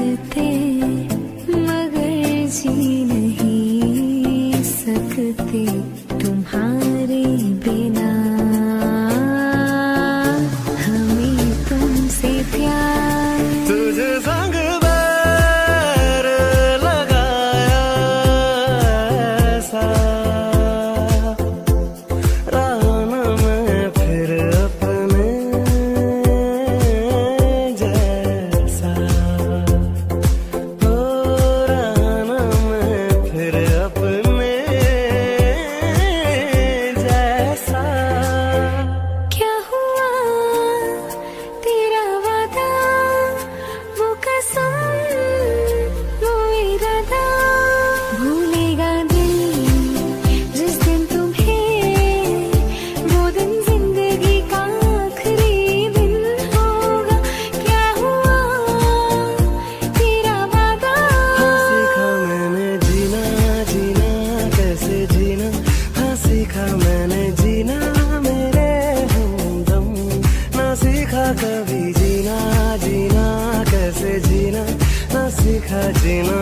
चाहते मगर जी नहीं सकते तुम्हारे बिना। हमें तुमसे प्यार तुझे संग बैर लगाया ऐसा, राना मैं फिर अपने जैसा, ओ राना मैं फिर अपने जैसा। क्या हुआ तेरा वादा, वो कसम वो इरादा, भूलेगा दिल जिस दिन तुम्हें, वो दिन जिंदगी का आखिरी दिन होगा। क्या हुआ तेरा वादा, हाँ सीखा मैंने जीना, जीना कैसे जीना, हाँ सीखा मैंने जीना मेरे हमदम। ना सीखा कभी जीना, जीना कैसे जीना, ना सीखा जीना।